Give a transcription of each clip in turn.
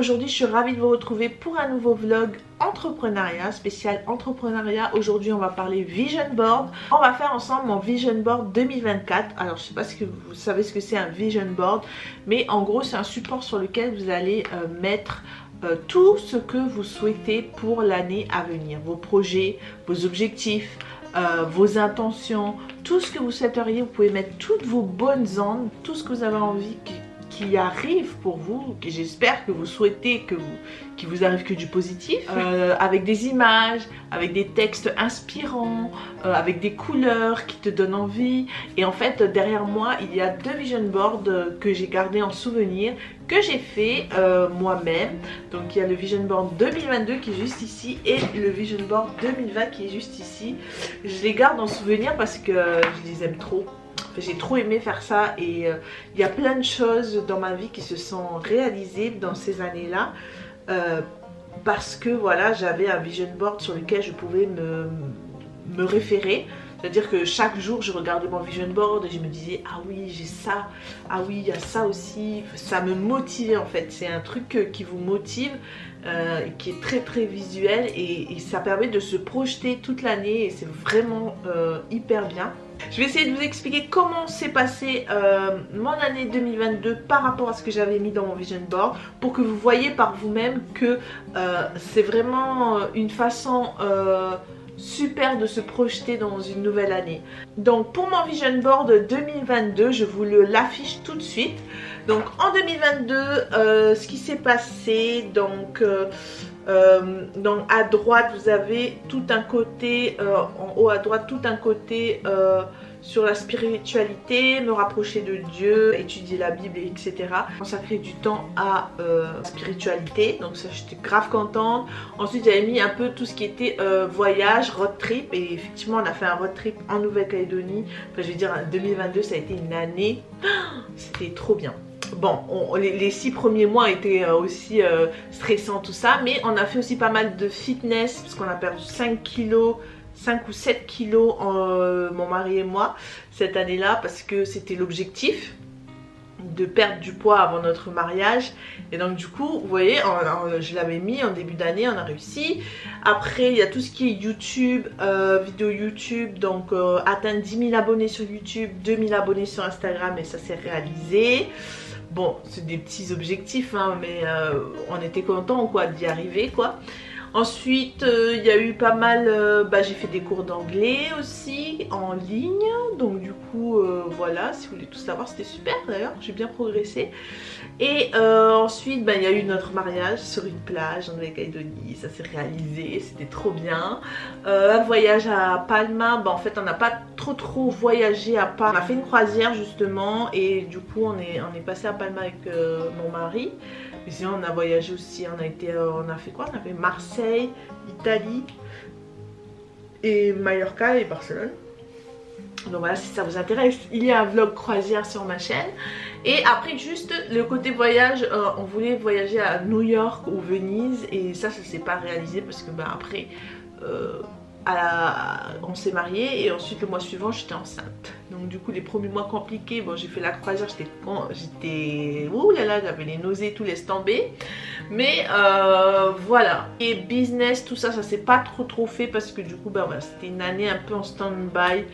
aujourd'hui je suis ravie de vous retrouver pour un nouveau vlog entrepreneuriat, spécial entrepreneuriat. Aujourd'hui on va parler vision board. On va faire ensemble mon vision board 2024. Alors je sais pas si vous savez ce que c'est un vision board, mais en gros c'est un support sur lequel vous allez mettre tout ce que vous souhaitez pour l'année à venir, vos projets, vos objectifs, vos intentions, tout ce que vous souhaiteriez. Vous pouvez mettre toutes vos bonnes ondes, tout ce que vous avez envie qui arrive pour vous, que j'espère que vous souhaitez qu'il vous arrive que du positif, avec des images, avec des textes inspirants, avec des couleurs qui te donnent envie. Et en fait derrière moi il y a deux vision boards que j'ai gardé en souvenir, que j'ai fait moi-même. Donc il y a le vision board 2022 qui est juste ici et le vision board 2020 qui est juste ici. Je les garde en souvenir parce que je les aime trop. J'ai trop aimé faire ça et il y a plein de choses dans ma vie qui se sont réalisées dans ces années-là parce que voilà, j'avais un vision board sur lequel je pouvais me référer. C'est-à-dire que chaque jour je regardais mon vision board et je me disais ah oui j'ai ça, ah oui il y a ça aussi. Ça me motivait en fait, c'est un truc qui vous motive, qui est très visuel et ça permet de se projeter toute l'année et c'est vraiment hyper bien. Je vais essayer de vous expliquer comment s'est passé mon année 2022 par rapport à ce que j'avais mis dans mon vision board pour que vous voyez par vous-même que c'est vraiment une façon super de se projeter dans une nouvelle année. Donc pour mon vision board 2022, je vous l'affiche tout de suite. Donc en 2022, ce qui s'est passé, donc à droite vous avez tout un côté, en haut à droite tout un côté sur la spiritualité, me rapprocher de Dieu, étudier la Bible, etc. Consacrer du temps à la spiritualité, donc ça j'étais grave contente. Ensuite j'avais mis un peu tout ce qui était voyage, road trip, et effectivement on a fait un road trip en Nouvelle-Calédonie. Enfin je veux dire 2022 ça a été une année, c'était trop bien. Bon, les 6 premiers mois étaient aussi stressants tout ça, mais on a fait aussi pas mal de fitness parce qu'on a perdu 5 kilos, 5 ou 7 kilos, mon mari et moi, cette année-là, parce que c'était l'objectif de perdre du poids avant notre mariage. Et donc du coup, vous voyez, je l'avais mis en début d'année, on a réussi. Après, il y a tout ce qui est YouTube, vidéo YouTube, donc atteindre 10 000 abonnés sur YouTube, 2 000 abonnés sur Instagram, et ça s'est réalisé. Bon, c'est des petits objectifs, hein, mais on était contents quoi d'y arriver quoi. Ensuite, il y a eu pas mal, j'ai fait des cours d'anglais aussi en ligne. Donc du coup, voilà, si vous voulez tout savoir, c'était super d'ailleurs, j'ai bien progressé. Et ensuite, il y a eu notre mariage sur une plage en Nouvelle-Calédonie, ça s'est réalisé, c'était trop bien. Un voyage à Palma, en fait on n'a pas trop voyagé à part. On a fait une croisière justement et du coup on est passé à Palma avec mon mari. Mais sinon on a voyagé aussi, on a fait quoi? On a fait Marseille, Italie et Mallorca et Barcelone. Donc voilà, si ça vous intéresse, il y a un vlog croisière sur ma chaîne. Et après juste le côté voyage, on voulait voyager à New York ou Venise et ça s'est pas réalisé parce que après on s'est mariés et ensuite le mois suivant j'étais enceinte. Donc du coup les premiers mois compliqués, j'ai fait la croisière, j'étais ouh là là, j'avais les nausées et tout, laisse tomber. Mais voilà. Et business, tout ça, ça s'est pas trop fait parce que du coup voilà, c'était une année un peu en stand-by.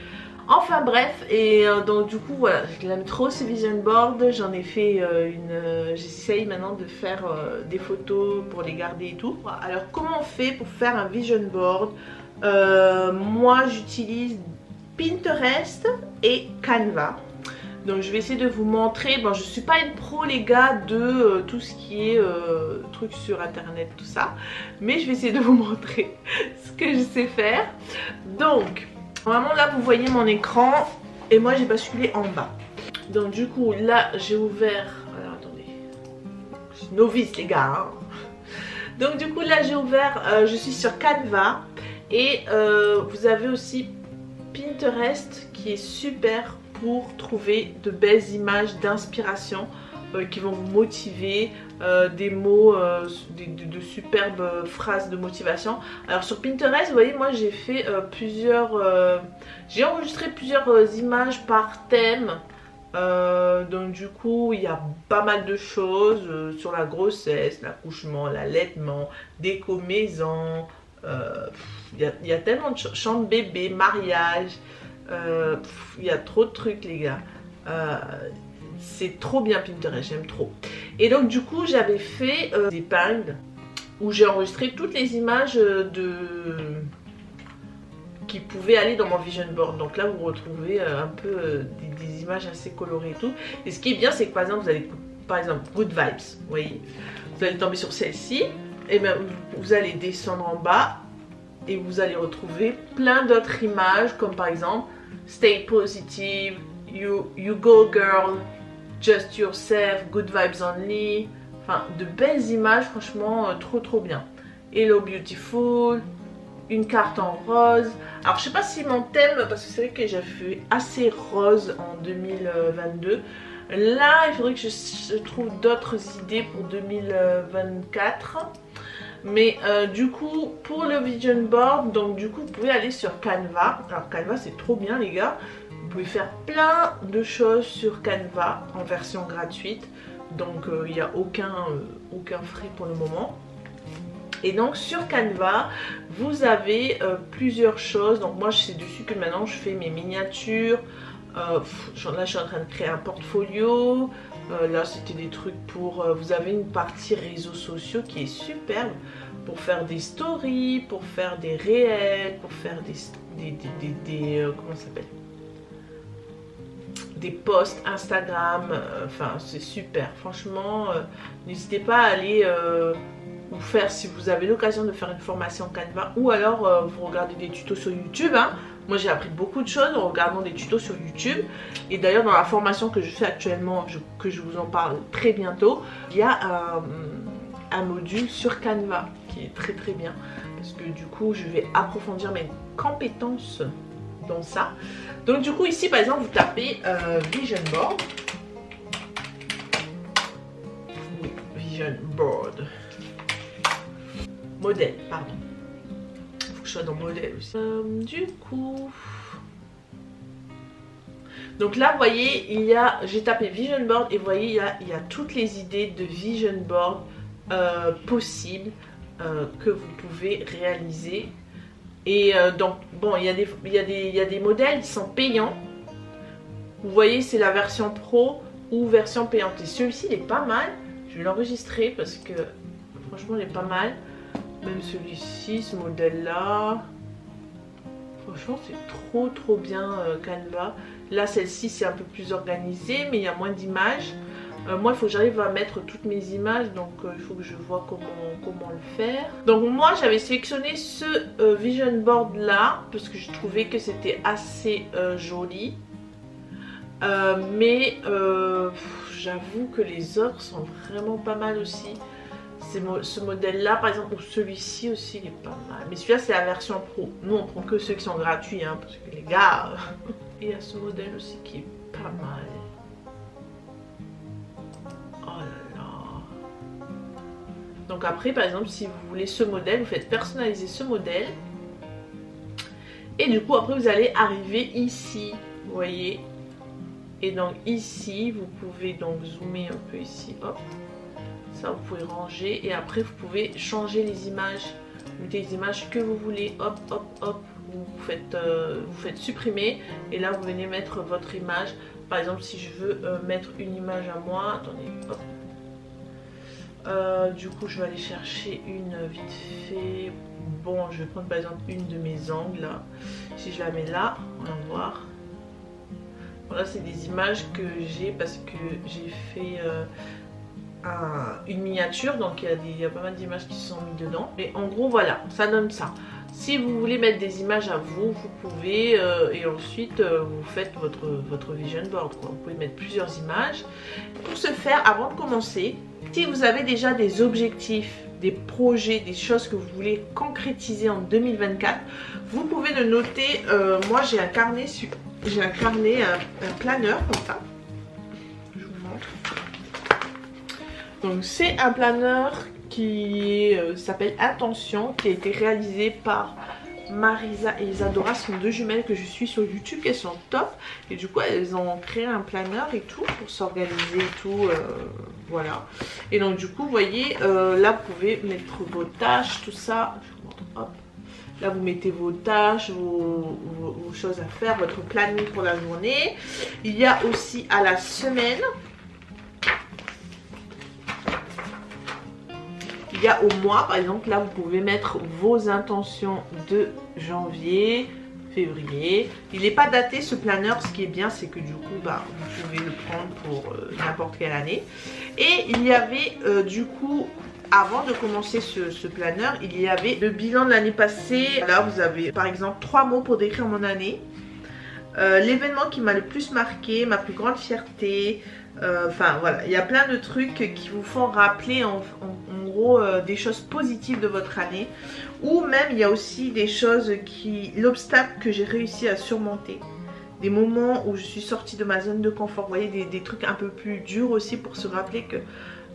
Enfin bref, et donc du coup voilà, je l'aime trop ce vision board. J'en ai fait j'essaye maintenant de faire des photos pour les garder et tout. Alors comment on fait pour faire un vision board? Moi j'utilise Pinterest et Canva. Donc je vais essayer de vous montrer. Bon, je suis pas une pro les gars de tout ce qui est trucs sur internet, tout ça, mais je vais essayer de vous montrer ce que je sais faire. Donc vraiment là vous voyez mon écran et moi j'ai basculé en bas. Donc du coup là j'ai ouvert, alors attendez, je suis novice les gars, hein. Donc du coup là j'ai ouvert, je suis sur Canva et vous avez aussi Pinterest qui est super pour trouver de belles images d'inspiration qui vont vous motiver, des mots, de superbes phrases de motivation. Alors sur Pinterest, vous voyez, moi j'ai fait j'ai enregistré plusieurs images par thème. Donc du coup il y a pas mal de choses sur la grossesse, l'accouchement, l'allaitement, déco maison, il y a tellement de chambre bébé, mariage, il y a trop de trucs les gars. C'est trop bien Pinterest, j'aime trop. Et donc du coup j'avais fait des épingles où j'ai enregistré toutes les images qui pouvaient aller dans mon vision board. Donc là vous retrouvez un peu des images assez colorées et tout. Et ce qui est bien c'est que par exemple vous allez, par exemple Good Vibes, vous voyez, vous allez tomber sur celle-ci et bien vous allez descendre en bas et vous allez retrouver plein d'autres images comme par exemple Stay Positive, You Go Girl, Just Yourself, Good Vibes Only. Enfin de belles images, franchement trop bien. Hello Beautiful, une carte en rose. Alors je sais pas si mon thème, parce que c'est vrai que j'ai fait assez rose en 2022. Là il faudrait que je trouve d'autres idées pour 2024. Mais du coup pour le vision board, donc du coup vous pouvez aller sur Canva. Alors Canva c'est trop bien les gars. Vous pouvez faire plein de choses sur Canva en version gratuite. Donc il n'y a aucun frais pour le moment. Et donc sur Canva vous avez plusieurs choses. Donc moi c'est dessus que maintenant je fais mes miniatures. Là je suis en train de créer un portfolio. Là c'était des trucs pour... vous avez une partie réseaux sociaux qui est superbe. Pour faire des stories, pour faire des réels, pour faire comment ça s'appelle, des posts Instagram. Enfin c'est super. Franchement n'hésitez pas à aller... ou faire, si vous avez l'occasion de faire une formation Canva, ou alors vous regardez des tutos sur YouTube, hein. Moi j'ai appris beaucoup de choses en regardant des tutos sur YouTube. Et d'ailleurs dans la formation que je fais actuellement, que je vous en parle très bientôt, il y a un module sur Canva qui est très bien, parce que du coup je vais approfondir mes compétences dans ça. Donc du coup ici par exemple vous tapez Vision Board. Oui, Vision Board. Modèle, pardon. Faut que je sois dans modèle aussi. Du coup... Donc là, vous voyez, j'ai tapé Vision Board et vous voyez, il y a toutes les idées de Vision Board possibles que vous pouvez réaliser. Et donc, bon, il y a des modèles qui sont payants. Vous voyez, c'est la version pro ou version payante. Et celui-ci, il est pas mal. Je vais l'enregistrer parce que franchement, il est pas mal. Même celui-ci, ce modèle-là. Franchement, c'est trop bien Canva. Là, celle-ci, c'est un peu plus organisé, mais il y a moins d'images. Moi, il faut que j'arrive à mettre toutes mes images, donc il faut que je vois comment le faire. Donc moi, j'avais sélectionné ce vision board-là, parce que je trouvais que c'était assez joli. Mais j'avoue que les autres sont vraiment pas mal aussi. Ce modèle là par exemple, ou celui-ci aussi il est pas mal, mais celui-là c'est la version pro. Nous on prend que ceux qui sont gratuits hein, parce que les gars il y a ce modèle aussi qui est pas mal. Oh là là. Donc après par exemple si vous voulez ce modèle, vous faites personnaliser ce modèle et du coup après vous allez arriver ici, vous voyez, et donc ici vous pouvez donc zoomer un peu ici, hop. Ça vous pouvez ranger et après vous pouvez changer les images. Vous mettez les images que vous voulez, hop hop hop, vous faites supprimer et là vous venez mettre votre image. Par exemple si je veux mettre une image à moi, attendez, hop. Du coup je vais aller chercher une vite fait. Bon je vais prendre par exemple une de mes angles là. Si je la mets là, on va voir. Voilà, c'est des images que j'ai parce que j'ai fait... une miniature, donc il y a pas mal d'images qui sont mises dedans, mais en gros voilà, ça donne ça. Si vous voulez mettre des images à vous, vous pouvez et ensuite vous faites votre vision board quoi. Vous pouvez mettre plusieurs images. Pour ce faire, avant de commencer, si vous avez déjà des objectifs, des projets, des choses que vous voulez concrétiser en 2024, vous pouvez le noter. Moi j'ai un carnet, un planeur comme ça. Donc c'est un planeur qui s'appelle Intention, qui a été réalisé par Marisa et Isadora sont deux jumelles que je suis sur YouTube, elles sont top. Et du coup elles ont créé un planeur et tout pour s'organiser et tout, voilà. Et donc du coup vous voyez, là vous pouvez mettre vos tâches, tout ça. Je vous montre, hop. Là vous mettez vos tâches, vos choses à faire, votre planning pour la journée. Il y a aussi à la semaine. Il y a au mois, par exemple, là vous pouvez mettre vos intentions de janvier, février. Il n'est pas daté ce planeur, ce qui est bien c'est que du coup bah, vous pouvez le prendre pour n'importe quelle année. Et il y avait du coup, avant de commencer ce planeur, il y avait le bilan de l'année passée. Là vous avez par exemple 3 mots pour décrire mon année. L'événement qui m'a le plus marqué, ma plus grande fierté. Enfin voilà, il y a plein de trucs qui vous font rappeler en gros des choses positives de votre année. Ou même il y a aussi des choses l'obstacle que j'ai réussi à surmonter. Des moments où je suis sortie de ma zone de confort. Vous voyez, des trucs un peu plus durs aussi pour se rappeler que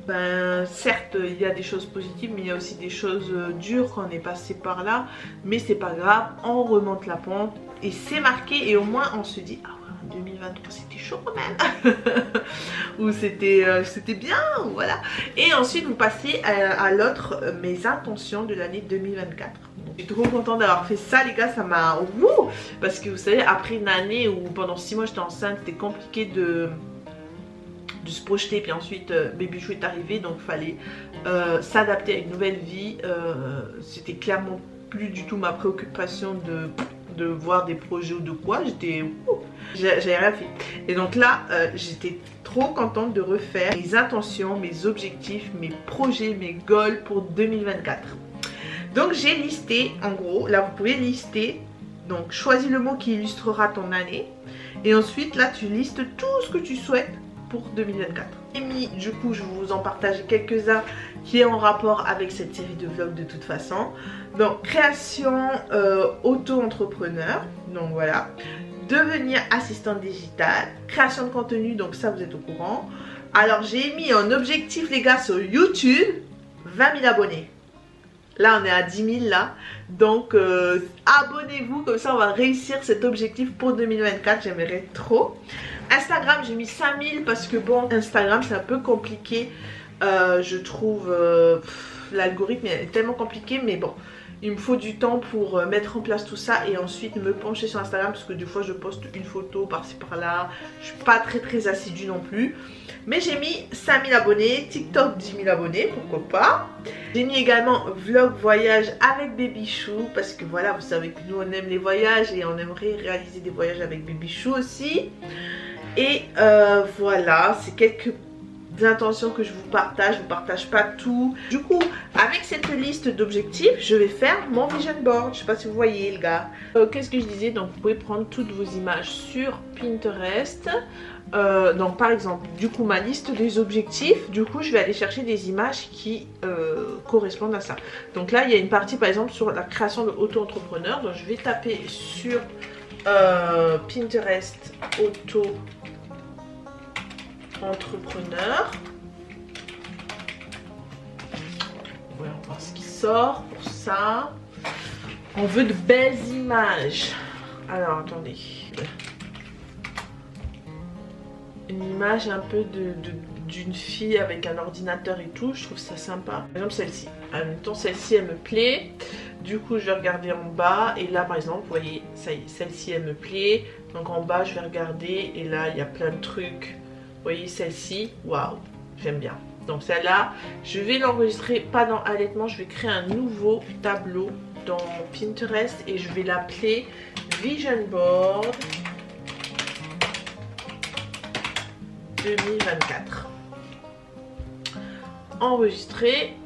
ben certes il y a des choses positives mais il y a aussi des choses dures quand on est passé par là. Mais c'est pas grave, on remonte la pente et c'est marqué et au moins on se dit ah ouais, 2023 c'était chaud quand même. Ou c'était bien, voilà. Et ensuite vous passez à l'autre, mes intentions de l'année 2024. Je suis trop contente d'avoir fait ça les gars, ça m'a parce que vous savez après une année où pendant 6 mois j'étais enceinte, c'était compliqué de se projeter, puis ensuite Baby Chou est arrivé, donc il fallait s'adapter à une nouvelle vie. C'était clairement plus du tout ma préoccupation de voir des projets ou de quoi, j'avais rien fait. Et donc là j'étais trop contente de refaire mes intentions, mes objectifs, mes projets, mes goals pour 2024. Donc j'ai listé, en gros, là vous pouvez lister, donc choisis le mot qui illustrera ton année, et ensuite là tu listes tout ce que tu souhaites pour 2024. J'ai mis, du coup je vais vous en partager quelques-uns qui est en rapport avec cette série de vlogs de toute façon. Donc création auto-entrepreneur, donc voilà. Devenir assistante digitale, création de contenu, donc ça vous êtes au courant. Alors j'ai mis en objectif les gars sur YouTube 20 000 abonnés. Là on est à 10 000 là, donc abonnez-vous, comme ça on va réussir cet objectif pour 2024, j'aimerais trop. Instagram j'ai mis 5000 parce que bon, Instagram c'est un peu compliqué, je trouve, l'algorithme est tellement compliqué, mais bon, il me faut du temps pour mettre en place tout ça et ensuite me pencher sur Instagram parce que des fois je poste une photo par-ci par-là, je suis pas très assidue non plus. Mais j'ai mis 5000 abonnés, TikTok 10 000 abonnés, pourquoi pas. J'ai mis également vlog voyage avec Baby Chou parce que voilà, vous savez que nous on aime les voyages et on aimerait réaliser des voyages avec Baby Chou aussi. Et voilà, c'est quelques intentions que je vous partage pas tout. Du coup, avec cette liste d'objectifs, je vais faire mon vision board. Je sais pas si vous voyez les gars. Qu'est-ce que je disais? Donc vous pouvez prendre toutes vos images sur Pinterest. Donc par exemple, du coup ma liste des objectifs, du coup je vais aller chercher des images qui correspondent à ça. Donc là il y a une partie par exemple sur la création de auto-entrepreneur. Donc je vais taper sur Pinterest auto-entrepreneur. Ouais, on va voir ce qui sort pour ça. On veut de belles images. Alors attendez. Une image un peu d'une fille avec un ordinateur et tout, je trouve ça sympa. Par exemple celle-ci, en même temps celle-ci elle me plaît, du coup je vais regarder en bas et là par exemple vous voyez, ça y est, celle-ci elle me plaît, donc en bas je vais regarder et là il y a plein de trucs, vous voyez celle-ci, waouh, j'aime bien. Donc celle-là, je vais l'enregistrer pas dans allaitement, je vais créer un nouveau tableau dans Pinterest et je vais l'appeler Vision Board 2024. Enregistré.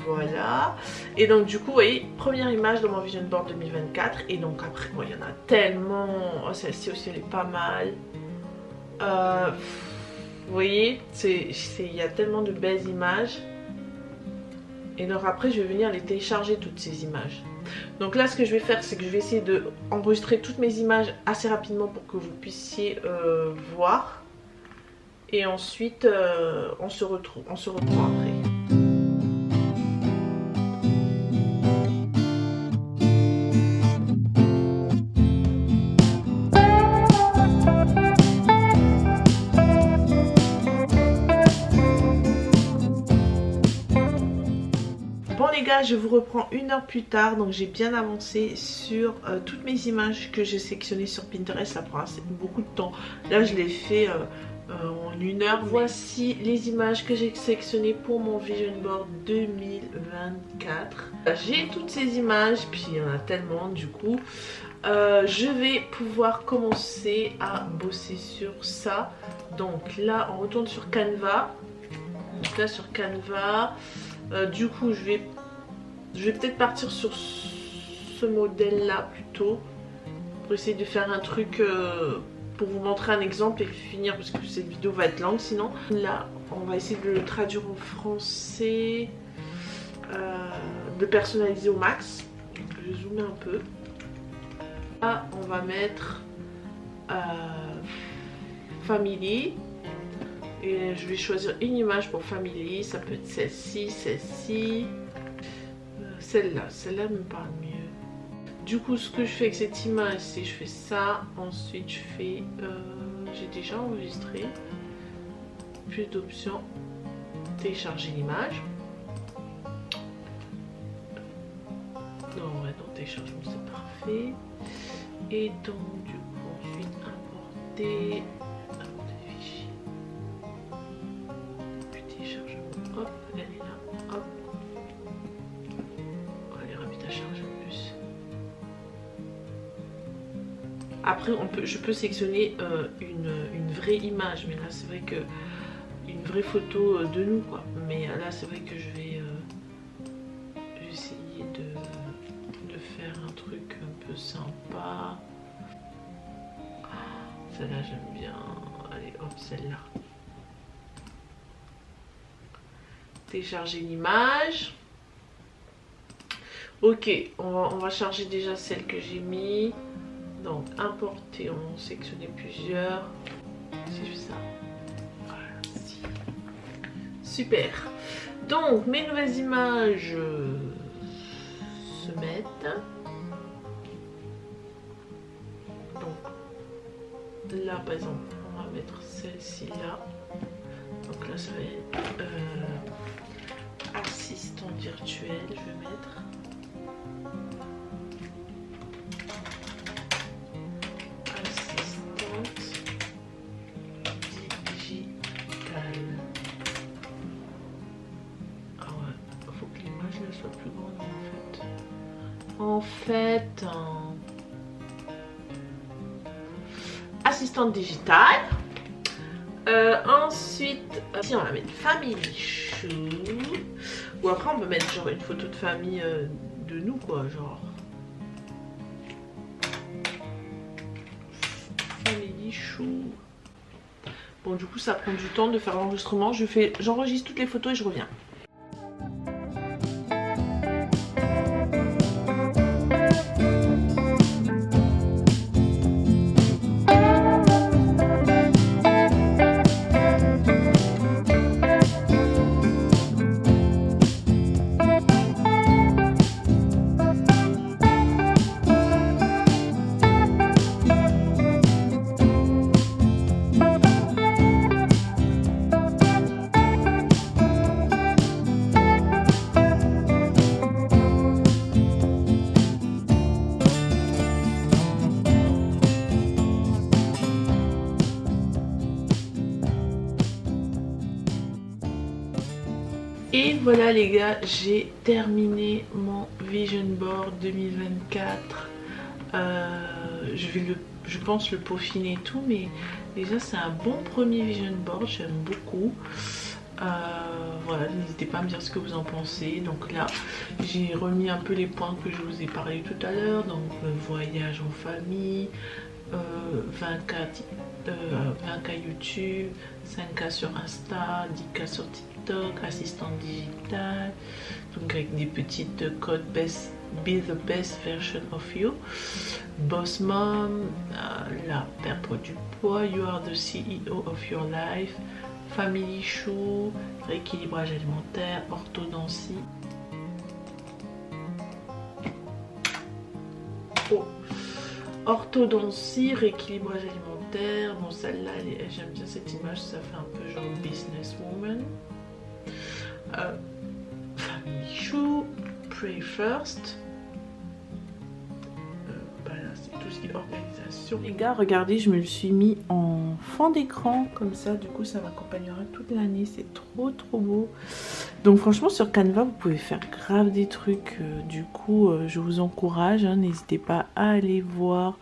Voilà. Et donc du coup, vous voyez, première image dans mon Vision Board 2024. Et donc après, bon, il y en a tellement. Oh, celle-ci aussi, elle est pas mal. Vous voyez, il y a tellement de belles images. Et donc après, je vais venir les télécharger toutes ces images. Donc là ce que je vais faire c'est que je vais essayer de enregistrer toutes mes images assez rapidement pour que vous puissiez voir. Et ensuite on se reprend après. Bon les gars, je vous reprends 1 heure plus tard. Donc j'ai bien avancé sur toutes mes images que j'ai sélectionnées sur Pinterest. Ça prend beaucoup de temps. Là je l'ai fait en 1 heure. Voici les images que j'ai sélectionnées pour mon Vision Board 2024. J'ai toutes ces images, puis il y en a tellement du coup. Je vais pouvoir commencer à bosser sur ça. Donc là on retourne sur Canva. Donc là sur Canva, du coup je vais peut-être partir sur ce modèle là plutôt, pour essayer de faire un truc pour vous montrer un exemple et finir, parce que cette vidéo va être longue sinon. Là on va essayer de le traduire en français, de personnaliser au max. Donc je vais zoomer un peu. Là on va mettre Family. Et je vais choisir une image pour Family. Ça peut être celle-ci, celle-ci, celle-là. Celle-là me parle mieux. Du coup, ce que je fais avec cette image, c'est je fais ça. Ensuite, je fais... j'ai déjà enregistré. Plus d'options. Télécharger l'image. Non, ouais, non, téléchargement, c'est parfait. Et donc, du coup, ensuite, importer... Hop, elle est là, hop. Oh, elle est rapide à charger en plus. Après, je peux sélectionner une vraie image, mais là c'est vrai que une vraie photo de nous quoi. Mais là c'est vrai que je vais essayer de faire un truc un peu sympa. Celle-là j'aime bien. Allez hop, celle-là. Télécharger l'image. Ok, on va charger déjà celle que j'ai mis. Donc importer, on sélectionner plusieurs. Si je fais ça. Voilà, si. Super. Donc mes nouvelles images se mettent. Donc là par exemple, on va mettre celle-ci là. Donc là ça va être assistant virtuel, je vais mettre. Assistante digitale. Ah ouais, il faut que l'image soit plus grande en fait. Assistante digitale. Ensuite, si on va mettre Family Chou. Ou après on peut mettre genre une photo de famille de nous quoi, genre. Family Chou. Bon du coup ça prend du temps de faire l'enregistrement. J'enregistre toutes les photos et je reviens. Et voilà les gars, j'ai terminé mon Vision Board 2024. Je pense le peaufiner et tout, mais déjà c'est un bon premier Vision Board, j'aime beaucoup. Voilà, n'hésitez pas à me dire ce que vous en pensez. Donc là j'ai remis un peu les points que je vous ai parlé tout à l'heure. Donc voyage en famille, 20K YouTube, 5K sur Insta, 10K sur TikTok, assistante digitale, donc avec des petites codes be the best version of you, boss mom, la perdre du poids, you are the CEO of your life, family chou, rééquilibrage alimentaire, orthodontie. Oh. Orthodontie, rééquilibrage alimentaire. Bon, celle-là, j'aime bien cette image, ça fait un peu genre businesswoman. Family chou, Pray First. Là c'est tout ce qui est organisation. Les gars, regardez, je me le suis mis en fond d'écran comme ça, du coup ça m'accompagnera toute l'année, c'est trop beau. Donc franchement sur Canva vous pouvez faire grave des trucs, du coup je vous encourage, hein, n'hésitez pas à aller voir,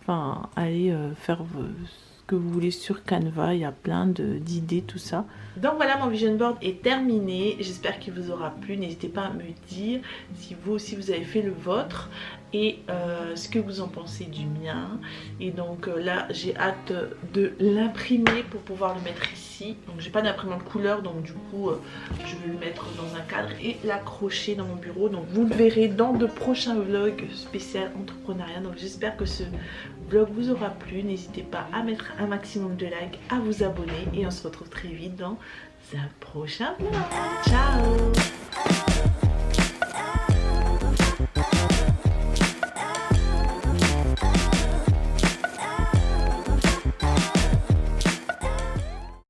enfin aller faire ce que vous voulez sur Canva, il y a plein d'idées, tout ça. Donc voilà, mon vision board est terminé, j'espère qu'il vous aura plu, n'hésitez pas à me dire si vous aussi vous avez fait le vôtre et ce que vous en pensez du mien. Et donc là j'ai hâte de l'imprimer pour pouvoir le mettre ici. Donc j'ai pas d'imprimante couleur, donc du coup je vais le mettre dans un cadre et l'accrocher dans mon bureau. Donc vous le verrez dans de prochains vlogs spécial entrepreneuriat. Donc j'espère que ce vlog vous aura plu, n'hésitez pas à mettre un maximum de likes, à vous abonner et on se retrouve très vite dans un prochain vlog. Ciao!